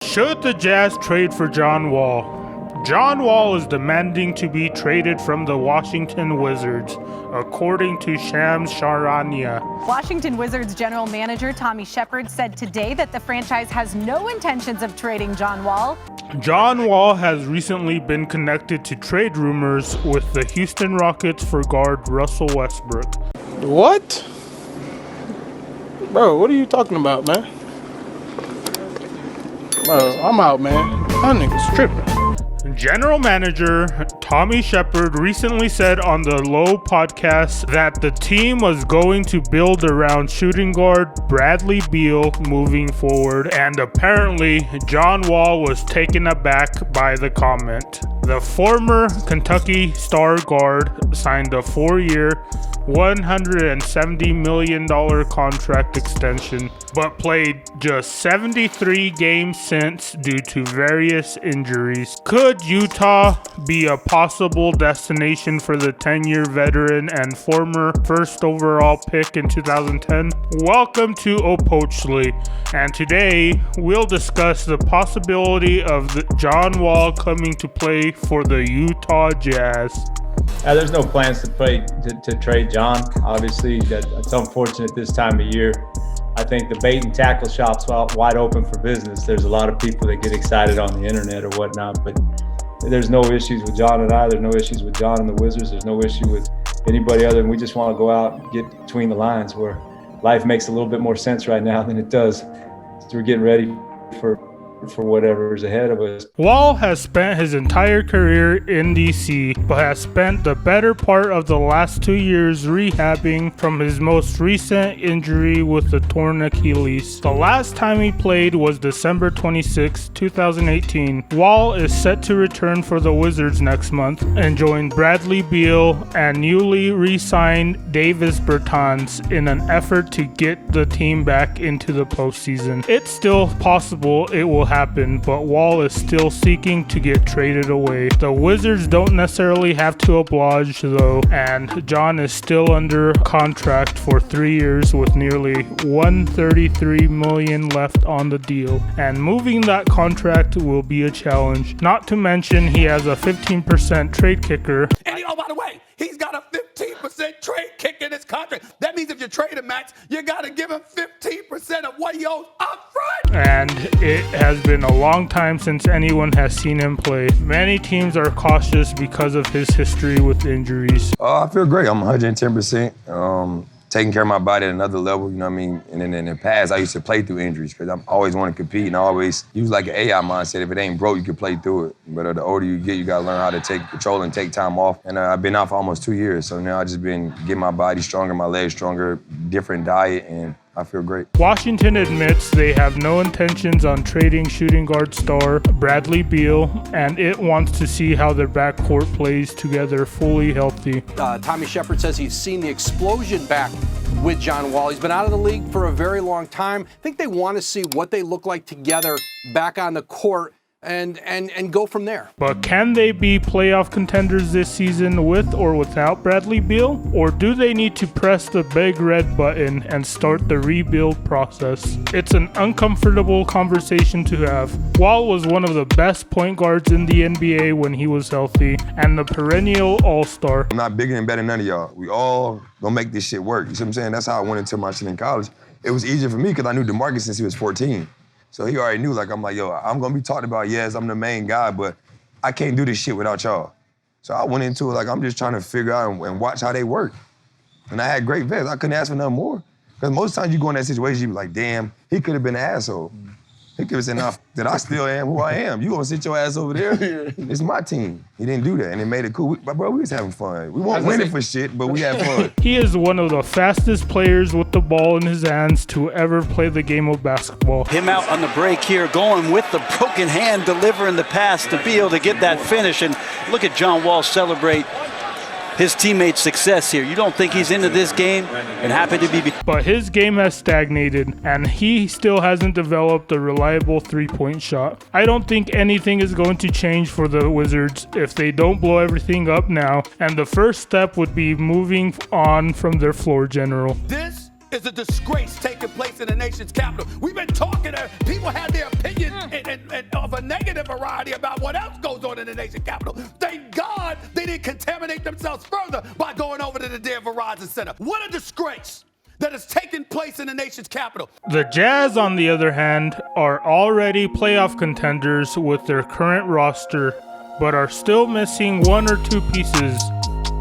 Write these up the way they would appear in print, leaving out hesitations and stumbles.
Should the Jazz trade for John Wall? John Wall is demanding to be traded from the Washington Wizards, according to Shams Charania. Washington Wizards general manager Tommy Sheppard said today that the franchise has no intentions of trading John Wall. John Wall has recently been connected to trade rumors with the Houston Rockets for guard Russell Westbrook. What? Bro, what are you talking about, man? Bro, I'm out, man. That nigga's tripping. General Manager Tommy Sheppard recently said on the Lowe podcast that the team was going to build around shooting guard Brandley Beal moving forward, and apparently John Wall was taken aback by the comment. The former Kentucky star guard signed a 4-year, $170 million contract extension, but played just 73 games since due to various injuries. Could Utah be a possible destination for the 10-year veteran and former first overall pick in 2010? Welcome to Opochly, and today we'll discuss the possibility of John Wall coming to play for the Utah Jazz. There's no plans to trade John. Obviously, that's unfortunate this time of year. I think the bait and tackle shop's wide open for business. There's a lot of people that get excited on the internet or whatnot, but there's no issues with John and I. There's no issues with John and the Wizards. There's no issue with anybody other than we just want to go out and get between the lines where life makes a little bit more sense right now than it does. So we're getting ready for whatever is ahead of us. Wall has spent his entire career in DC, but has spent the better part of the last 2 years rehabbing from his most recent injury with the torn Achilles. The last time he played was December 26, 2018. Wall is set to return for the Wizards next month and join Brandley Beal and newly re-signed Davis Bertans in an effort to get the team back into the postseason. It's still possible it will happen, but Wall is still seeking to get traded away. The Wizards don't necessarily have to oblige though, and John is still under contract for 3 years with nearly $133 million left on the deal, and moving that contract will be a challenge. Not to mention he has a 15% trade kicker. And by the way, he's got a 15% trade kick in his contract. That means if you trade him, Max, you got to give him 15% of what he owes up front. And it has been a long time since anyone has seen him play. Many teams are cautious because of his history with injuries. I feel great. I'm 110%. Taking care of my body at another level, you know what I mean? And then in the past, I used to play through injuries because I always want to compete, and I always use like an AI mindset. If it ain't broke, you can play through it. But the older you get, you got to learn how to take control and take time off. And I've been out for almost 2 years, so now I've just been getting my body stronger, my legs stronger, different diet, and I feel great. Washington admits they have no intentions on trading shooting guard star Brandley Beal, and it wants to see how their backcourt plays together fully healthy. Tommy Sheppard says he's seen the explosion back with John Wall. He's been out of the league for a very long time. I think they want to see what they look like together back on the court and go from there. But can they be playoff contenders this season with or without Brandley Beal? Or do they need to press the big red button and start the rebuild process? It's an uncomfortable conversation to have. Wall was one of the best point guards in the NBA when he was healthy, and the perennial all-star. I'm not bigger and better than none of y'all. We all gonna make this shit work. You see what I'm saying? That's how I went into my shit in college. It was easier for me because I knew DeMarcus since he was 14. So he already knew, I'm like, yo, I'm gonna be talked about, yes, I'm the main guy, but I can't do this shit without y'all. So I went into it I'm just trying to figure out and watch how they work. And I had great vets. I couldn't ask for nothing more. Because most times you go in that situation, you be like, damn, he could have been an asshole. He could have said, nah, that I still am who I am. You gonna sit your ass over there? It's my team. He didn't do that, and it made it cool. Bro, we was having fun. We weren't winning for shit, but we had fun. He is one of the fastest players with the ball in his hands to ever play the game of basketball. Him out on the break here, going with the broken hand, delivering the pass to Beal to get that finish. And look at John Wall celebrate his teammates' success here. You don't think he's into this game and happy to be... But his game has stagnated, and he still hasn't developed a reliable three-point shot. I don't think anything is going to change for the Wizards if they don't blow everything up now, and the first step would be moving on from their floor general. This is a disgrace taking place in the nation's capital. We've been talking there. People had their opinion, and and of a negative variety about what else goes on in the nation capital. Thank God they didn't contaminate themselves further by going over to the damn Verizon Center. What a disgrace that has taken place in the nation's capital. The Jazz, on the other hand, are already playoff contenders with their current roster, but are still missing one or two pieces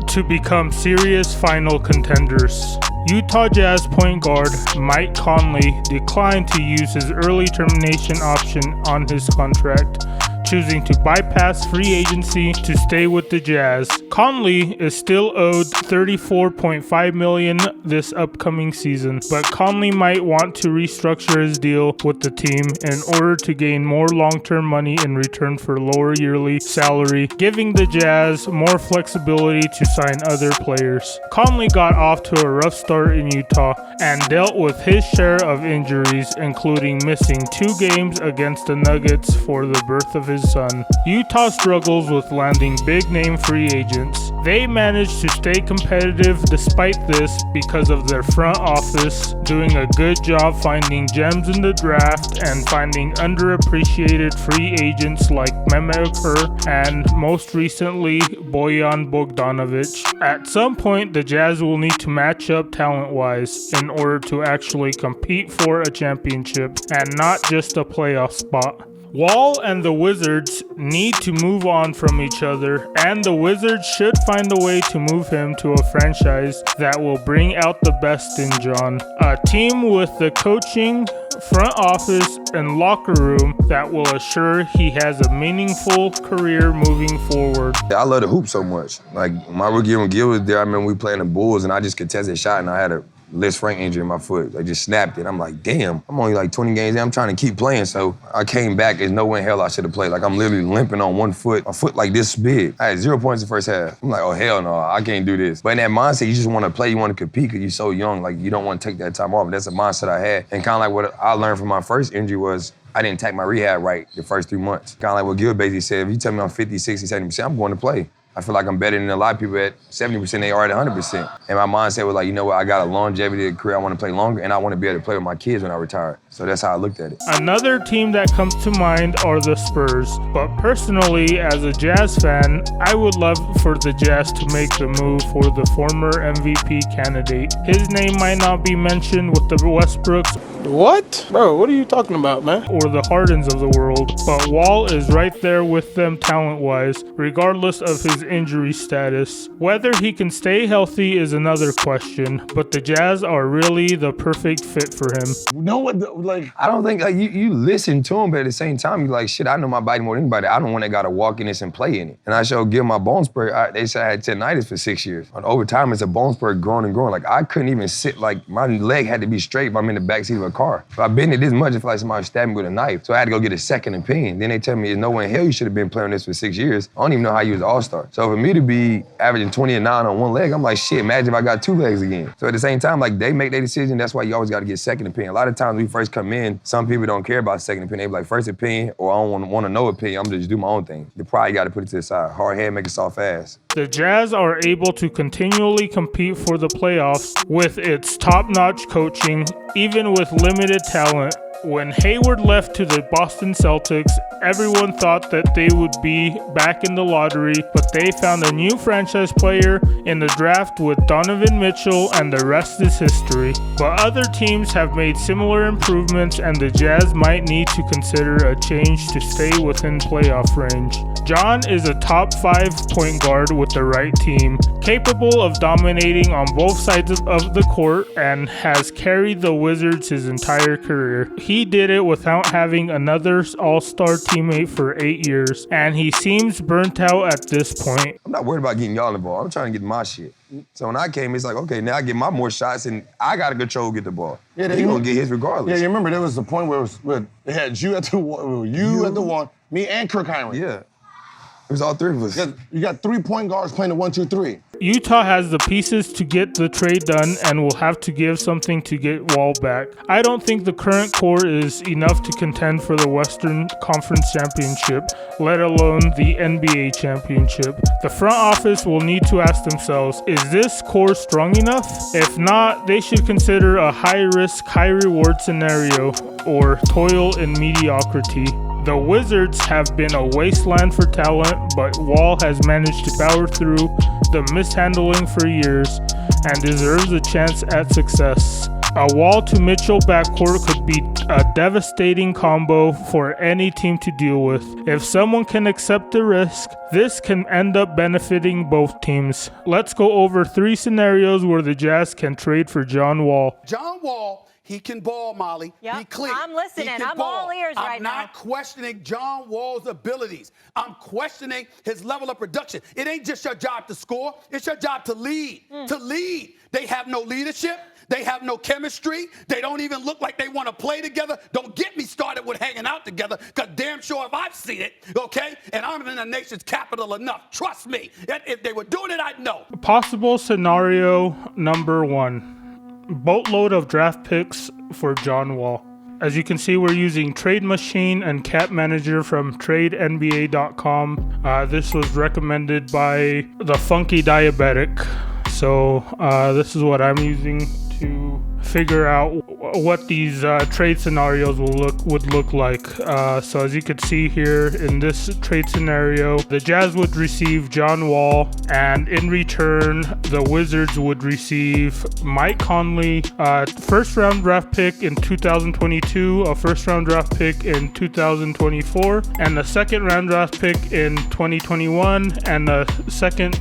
to become serious final contenders. Utah Jazz point guard Mike Conley declined to use his early termination option on his contract, choosing to bypass free agency to stay with the Jazz. Conley is still owed $34.5 million this upcoming season, but Conley might want to restructure his deal with the team in order to gain more long-term money in return for lower yearly salary, giving the Jazz more flexibility to sign other players. Conley got off to a rough start in Utah and dealt with his share of injuries, including missing 2 games against the Nuggets for the birth of his son. Utah struggles with landing big-name free agents. They managed to stay competitive despite this because of their front office doing a good job finding gems in the draft and finding underappreciated free agents like Mehmet Okur and most recently Bojan Bogdanovic. At some point, the Jazz will need to match up talent-wise in order to actually compete for a championship and not just a playoff spot. Wall and the Wizards need to move on from each other, and the Wizards should find a way to move him to a franchise that will bring out the best in John. A team with the coaching, front office, and locker room that will assure he has a meaningful career moving forward. I love the hoop so much. Like, my rookie year when Gil was there, I remember we playing the Bulls, and I just contested a shot, and I had a Liz Frank injury in my foot. I just snapped it. I'm like, damn, I'm only like 20 games in. I'm trying to keep playing. So I came back. There's no way in hell I should have played. Like, I'm literally limping on one foot. My foot like this big. I had 0 points in the first half. I'm like, oh, hell no, I can't do this. But in that mindset, you just want to play. You want to compete because you're so young. Like, you don't want to take that time off. That's a mindset I had. And kind of like what I learned from my first injury was I didn't take my rehab right the first 3 months. Kind of like what Gil basically said, if you tell me I'm 50, 60, 70%, I'm going to play. I feel like I'm better than a lot of people at 70%, they are at 100%. And my mindset was like, you know what, I got a longevity career, I want to play longer, and I want to be able to play with my kids when I retire. So that's how I looked at it. Another team that comes to mind are the Spurs. But personally, as a Jazz fan, I would love for the Jazz to make the move for the former MVP candidate. His name might not be mentioned with the Westbrooks What? Bro, what are you talking about, man? or the Hardens of the world, but Wall is right there with them talent-wise, regardless of his injury status. Whether he can stay healthy is another question, but the Jazz are really the perfect fit for him. You know what, I don't think, like, you listen to him, but at the same time, you're like, shit, I know my body more than anybody. I don't want to gotta walk in this and play in it. And I showed Gil my bone spur. They said I had tendinitis for 6 years. And over time, it's a bone spur growing and growing. Like, I couldn't even sit, like, my leg had to be straight if I'm in the backseat of a car. If I bend it this much, I feel like somebody stabbed me with a knife. So I had to go get a second opinion. Then they tell me, there's no way in hell you should have been playing this for 6 years. I don't even know how you was all-star. So for me to be averaging 20 and 9 on one leg, I'm like, shit, imagine if I got 2 legs again. So at the same time, like, they make their decision. That's why you always got to get second opinion. A lot of times when we first come in, some people don't care about second opinion. They be like, first opinion, or I don't want to know opinion. I'm gonna just do my own thing. You probably got to put it to the side. Hard head, make a soft ass. The Jazz are able to continually compete for the playoffs with its top-notch coaching, even with limited talent. When Hayward left to the Boston Celtics, everyone thought that they would be back in the lottery, but they found a new franchise player in the draft with Donovan Mitchell, and the rest is history. But other teams have made similar improvements, and the Jazz might need to consider a change to stay within playoff range. John is a top 5 point guard with the right team, capable of dominating on both sides of the court, and has carried the Wizards his entire career. He did it without having another all-star teammate for 8 years, and he seems burnt out at this point. I'm not worried about getting y'all involved. I'm trying to get my shit. So when I came, it's like, okay, now I get my more shots, and I got to control get the ball. Yeah, he's going to get his regardless. Yeah, you remember there was the point where they had you at the one, me and Kirk Heinrich. Yeah. It was all 3 of us. You got 3 point guards playing the 1-2-3. Utah has the pieces to get the trade done and will have to give something to get Wall back. I don't think the current core is enough to contend for the Western Conference Championship, let alone the NBA Championship. The front office will need to ask themselves, is this core strong enough? If not, they should consider a high-risk, high-reward scenario, or toil in mediocrity. The Wizards have been a wasteland for talent, but Wall has managed to power through the mishandling for years and deserves a chance at success. A Wall to Mitchell backcourt could be a devastating combo for any team to deal with. If someone can accept the risk, this can end up benefiting both teams. Let's go over 3 scenarios where the Jazz can trade for John Wall. John Wall, he can ball, Molly. Yep, He clean. I'm listening. He can I'm ball. all ears right I'm now. not questioning John Wall's abilities. I'm questioning his level of production. It ain't just your job to score. It's your job to lead. To lead. They have no leadership. They have no chemistry. They don't even look like they want to play together. Don't get me started with hanging out together, because damn sure if I've seen it, okay? And I'm in the nation's capital enough. Trust me. If they were doing it, I'd know. Possible scenario number 1. Boatload of draft picks for John Wall. As you can see, we're using Trade Machine and Cap Manager from TradeNBA.com. This was recommended by the Funky Diabetic. So this is what I'm using to figure out what these trade scenarios would look like. So as you can see here in this trade scenario, the Jazz would receive John Wall, and in return, the Wizards would receive Mike Conley, first round draft pick in 2022, a first round draft pick in 2024, and a second round draft pick in 2021, and a second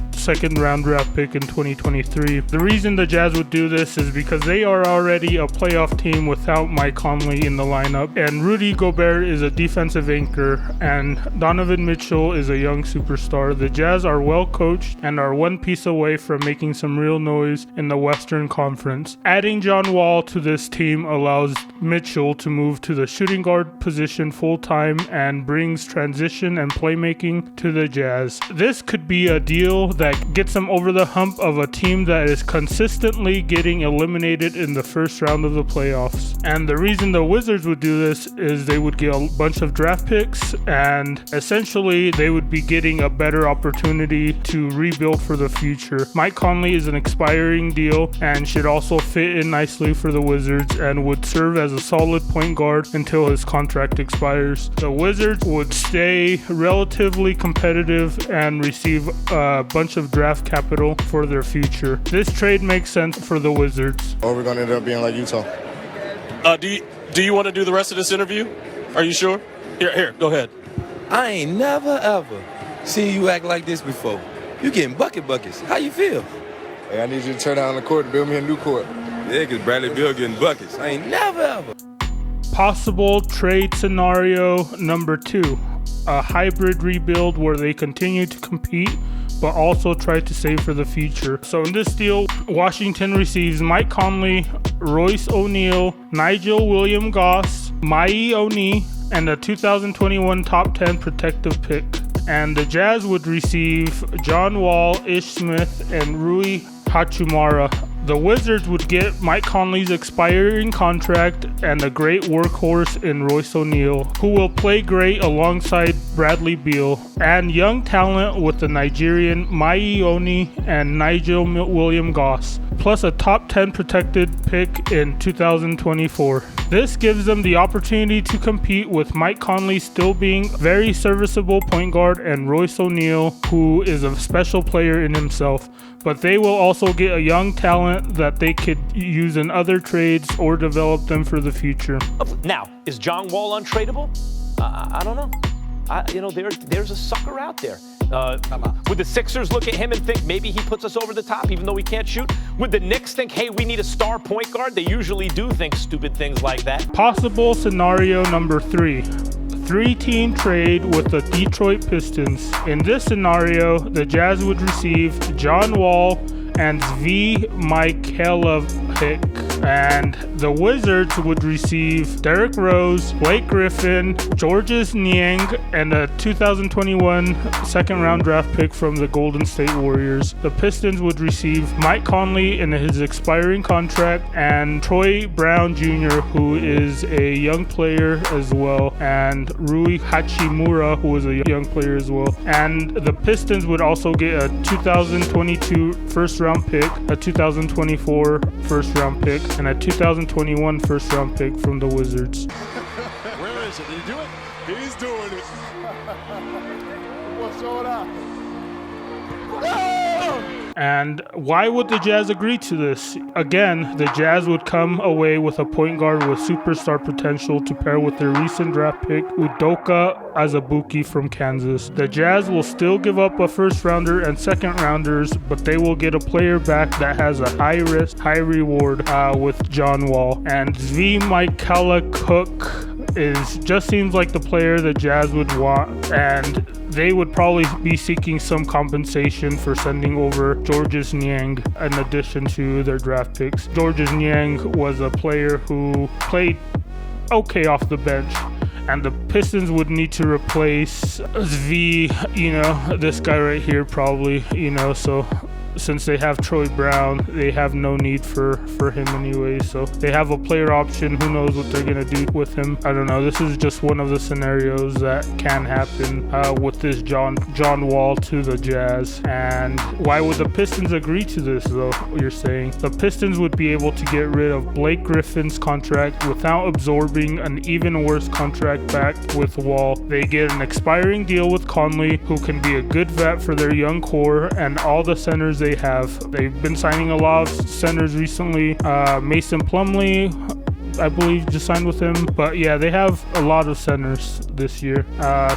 round draft pick in 2023. The reason the Jazz would do this is because they are already a playoff team without Mike Conley in the lineup, and Rudy Gobert is a defensive anchor, and Donovan Mitchell is a young superstar. The Jazz are well coached and are one piece away from making some real noise in the Western Conference. Adding John Wall to this team allows Mitchell to move to the shooting guard position full time and brings transition and playmaking to the Jazz. This could be a deal that gets them over the hump of a team that is consistently getting eliminated in the first round of the playoffs. And the reason the Wizards would do this is they would get a bunch of draft picks, and essentially they would be getting a better opportunity to rebuild for the future. Mike Conley is an expiring deal and should also fit in nicely for the Wizards and would serve as a solid point guard until his contract expires. The Wizards would stay relatively competitive and receive a bunch of draft capital for their future. This trade makes sense for the Wizards. Or we're gonna end up being like Utah. Do you want to do the rest of this interview? Are you sure? Here, go ahead. I ain't never ever seen you act like this before. You getting buckets. How you feel? Hey, I need you to turn down the court to build me a new court. Yeah, because Brandley Beal getting buckets. I ain't never ever. Possible trade scenario number 2. A hybrid rebuild where they continue to compete but also try to save for the future. So in this deal, Washington receives Mike Conley, Royce O'Neal, Nigel Williams-Goss, Mai Oni, and a 2021 top 10 protective pick. And the Jazz would receive John Wall, Ish Smith, and Rui Hachimura. The Wizards would get Mike Conley's expiring contract and a great workhorse in Royce O'Neal, who will play great alongside Brandley Beal, and young talent with the Nigerian Mai Oni and Nigel Williams-Goss, plus a top 10 protected pick in 2024. This gives them the opportunity to compete with Mike Conley still being very serviceable point guard and Royce O'Neal, who is a special player in himself. But they will also get a young talent that they could use in other trades or develop them for the future. Now, is John Wall untradeable? I don't know. There's a sucker out there. Would the Sixers look at him and think maybe he puts us over the top even though we can't shoot? Would the Knicks think, hey, we need a star point guard? They usually do think stupid things like that. Possible scenario number 3. 3-team trade with the Detroit Pistons. In this scenario, the Jazz would receive John Wall and Zvi Mykhailiuk, and the Wizards would receive Derrick Rose, Blake Griffin, Georges Niang, and a 2021 second-round draft pick from the Golden State Warriors. The Pistons would receive Mike Conley in his expiring contract and Troy Brown Jr., who is a young player as well, and Rui Hachimura, who is a young player as well. And the Pistons would also get a 2022 first-round pick, a 2024 first-round pick, and a 2021 first-round pick from the Wizards. Where is it? Did he do it? He's doing What's showing up? And why would the Jazz agree to this? Again, the Jazz would come away with a point guard with superstar potential to pair with their recent draft pick, Udoka Azubuike from Kansas. The Jazz will still give up a first rounder and second rounders, but they will get a player back that has a high risk, high reward with John Wall. And Zvi Cook just seems like the player the Jazz would want, and they would probably be seeking some compensation for sending over Georges Niang in addition to their draft picks. Georges Niang was a player who played okay off the bench, and the Pistons would need to replace Zvi, this guy right here probably, so since they have Troy Brown, they have no need for him anyway. So they have a player option. Who knows what they're going to do with him? I don't know. This is just one of the scenarios that can happen with this John Wall to the Jazz. And why would the Pistons agree to this, though, you're saying? The Pistons would be able to get rid of Blake Griffin's contract without absorbing an even worse contract back with Wall. They get an expiring deal with Conley, who can be a good vet for their young core, and all the centers they've been signing a lot of centers recently. Mason Plumlee, I believe, just signed with him. But yeah, they have a lot of centers this year.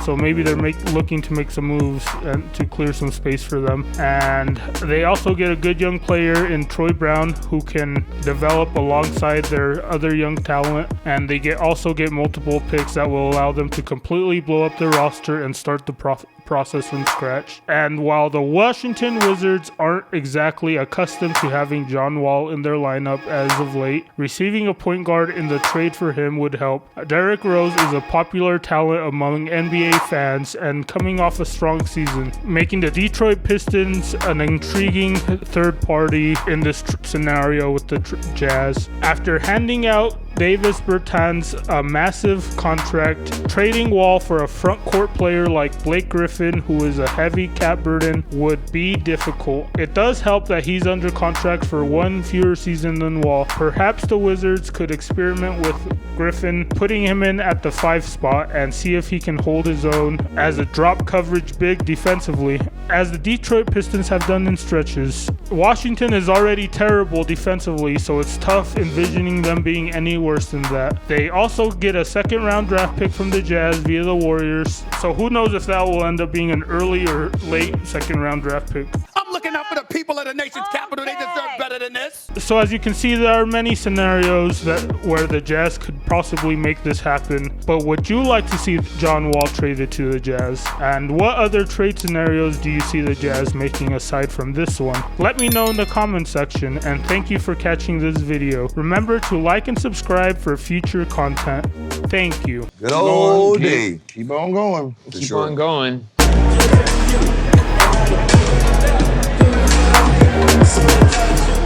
So maybe they're looking to make some moves and to clear some space for them. And they also get a good young player in Troy Brown who can develop alongside their other young talent. And they also get multiple picks that will allow them to completely blow up their roster and start the process from scratch. And while the Washington Wizards aren't exactly accustomed to having John Wall in their lineup as of late, receiving a point guard in the trade for him would help. Derrick Rose is a popular talent among NBA fans and coming off a strong season, making the Detroit Pistons an intriguing third party in this scenario with the Jazz. After handing out Davis Bertans a massive contract, trading Wall for a front court player like Blake Griffin, who is a heavy cap burden, would be difficult. It does help that he's under contract for one fewer season than Wall. Perhaps the Wizards could experiment with Griffin, putting him in at the 5 spot and see if he can hold his own as a drop coverage big defensively, as the Detroit Pistons have done in stretches. Washington is already terrible defensively, so it's tough envisioning them being any worse than that. They also get a second round draft pick from the Jazz via the Warriors, so who knows if that will end up being an early or late second round draft pick. I'm looking out for the people of the nation's capital. They deserve better than this. So as you can see, there are many scenarios where the Jazz could possibly make this happen, but would you like to see John Wall traded to the Jazz? And what other trade scenarios do you see the Jazz making aside from this one? Let me know in the comment section, and thank you for catching this video. Remember to like and subscribe for future content. Thank you. Good old day. Keep on going. Keep on going. Switch.